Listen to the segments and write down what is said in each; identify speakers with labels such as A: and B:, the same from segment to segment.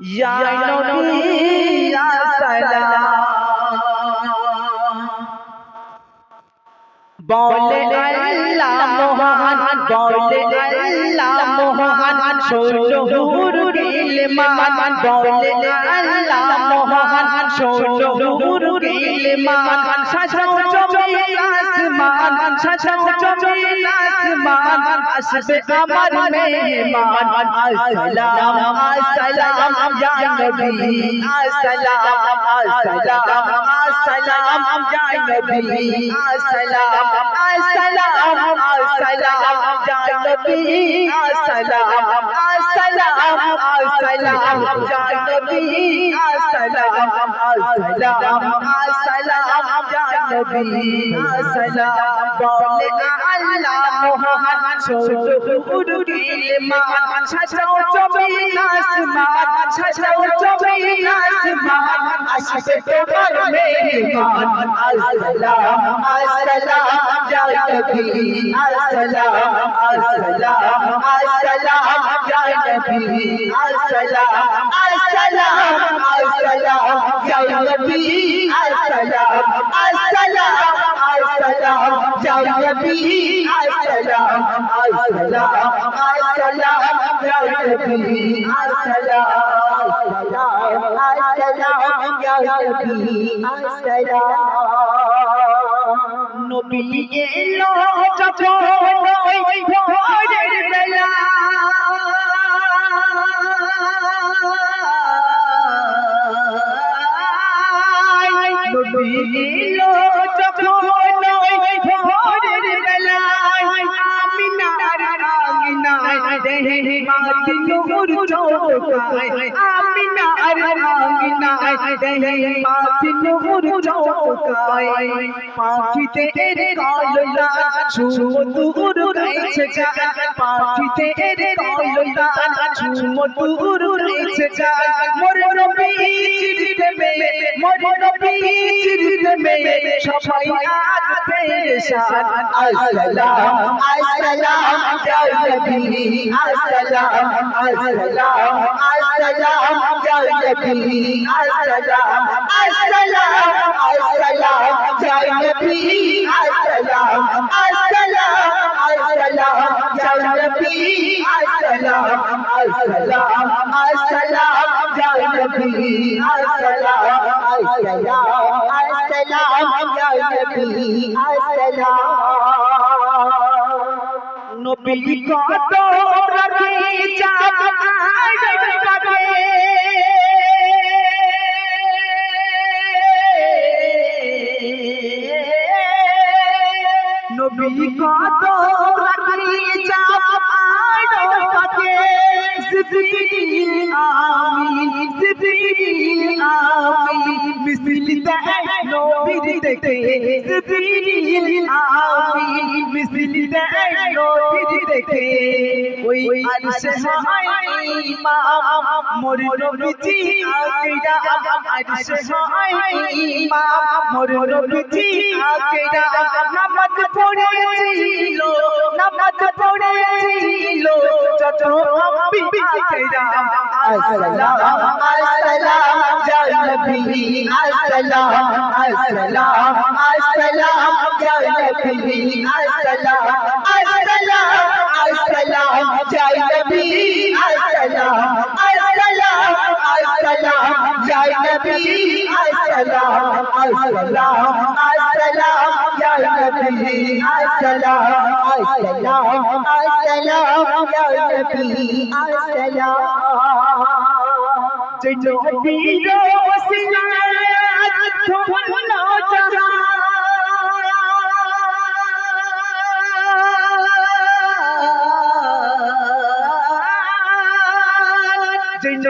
A: या नबी या सलाम बोले अल्लाह मोहन बोले अल्लाह मोहन शोलो हुरुल मान बोले अल्लाह मोहन शोलो हुरुल मान शाशाओ जमीन आसमान शाशाओ जमीन आसमान असबे अमर मेहमान अस्सलाम अस्सलाम या नबी अस्सलाम अस्सलाम अस्सलाम या नबी अस्सलाम अस्सलाम अस्सलाम या नबी अस्सलाम अस्सलाम अस्सलाम या नबी अस्सलाम अस्सलाम अस्सलाम या नबी अस्सलाम बोले अल्लाह मोहन शोलो हुरुल मान शाशाओ जमीन आसमान शाशाओ जमीन आसमान असबे अमर मेहमान अस्सलाम अस्सलाम या नबी अस्सलाम अस्सलाम अस्सलाम या नबी अस्सलाम अस्सलाम अस्सलाम या नबी अस्सलाम अस्सलाम अस्सलाम या नबी अस्सलाम अस्सलाम अस्सलाम या नबी अस्सलाम अस्सलाम अस्सलाम या नबी अस्सलाम नबी एलो যখন ওই ভোরের বেলা নবী এলো যখন ওই ভোরের বেলা আমিনার আঙিনায় দেহে মাটি নূর চমকায় আমিনার আঙিনায় দেহে মাটি নূর চমকায় পাখিদের কললা সুমধুর গাইছে গান পাখিদের কললা সুমধুর গাইছে গান মোর নবী চিরতে মে মোর নবী চিরতে মে সবাই আজ পেরেশান আসসালাম আসসালাম ইয়া নবী আসসালাম আসসালাম আসসালাম ইয়া নবী আসসালাম আসসালাম আসসালাম ইয়া নবী अस्सलाम अस्सलाम अस्सलाम या नबी अस्सलाम अस्सलाम अस्सलाम या नबी अस्सलाम अस्सलाम अस्सलाम या नबी अस्सलाम नबी को तो रखे चाँद पाके नबी को तो रखी चाँद पाके जिब्रील आमीन जिब्रील आमीन मिसल दे नबी देखे जिब्रील आमीन मिसल दे नबी देखे ওই আরশে হয় ইমাম মোর নবীজি আকেরা আরশে হয় ইমাম মোর নবীজি আকেরা নামাজ পড়েছিল যত আম্বিয়া আসসালাম আসসালাম ইয়া নবী আসসালাম আসসালাম আসসালাম ইয়া নবী আসসালাম আসসালাম अस्सलाम या नबी अस्सलाम अस्सलाम अस्सलाम या नबी अस्सलाम अस्सलाम अस्सलाम या नबी अस्सलाम अस्सलाम अस्सलाम या नबी अस्सलाम जो नबी वसीला धुनो जहां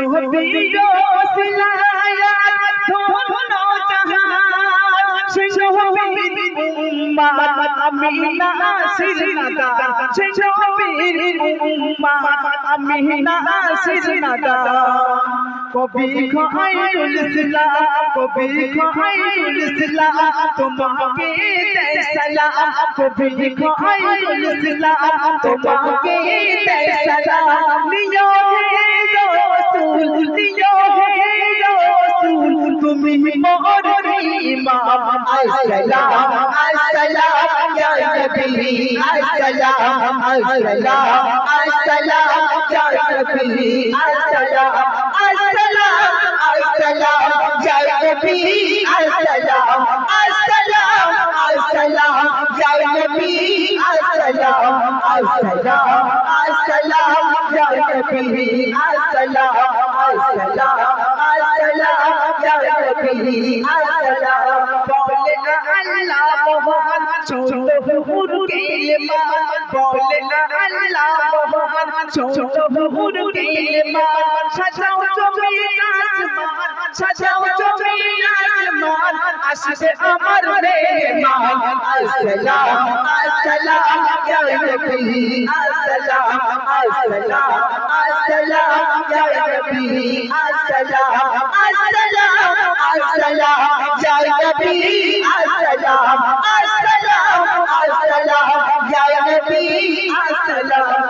A: नबी वसीला धुनो जहां नबी उम्मत अमीना सिरनदा नबी उम्मत अमीना सिरनदा कभी खाइल इस्लाम कभी खाइल इस्लाम तुम्हारे दे सलाम कभी खाइल इस्लाम तुम्हारे दे सलाम लियो है रसूल लियो अस्सलाम अस्सलाम या नबी अस्सलाम अस्सलाम अस्सलाम या नबी अस्सलाम अस्सलाम अस्सलाम या नबी अस्सलाम अस्सलाम अस्सलाम या नबी अस्सलाम अस्सलाम अस्सलाम या नबी अस्सलाम अस्सलाम अस्सलाम या नबी अस्सलाम बोले ना अल्लाह मोहम्मद छोड़ो हुर के ईमान बोले ना अल्लाह मोहम्मद छोड़ो हुर के ईमान सजाओ जमीन आसमान सजाओ जमीन आसमान आशिक़ अमर मेहमान अस्सलाम अस्सलाम या नबी अस्सलाम अस्सलाम अस्सलाम या नबी अस्सलाम अस्सलाम अस्सलाम या नबी अस्सलाम अस्सलाम अस्सलाम या नबी अस्सलाम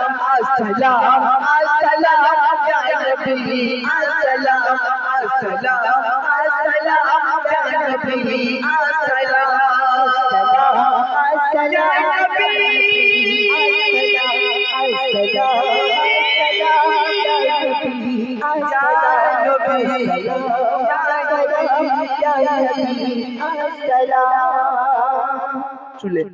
A: अस्सलाम अस्सलाम या नबी अस्सलाम अस्सलाम अस्सलाम या नबी अस्सलाम अस्सलाम या नबी अस्सलाम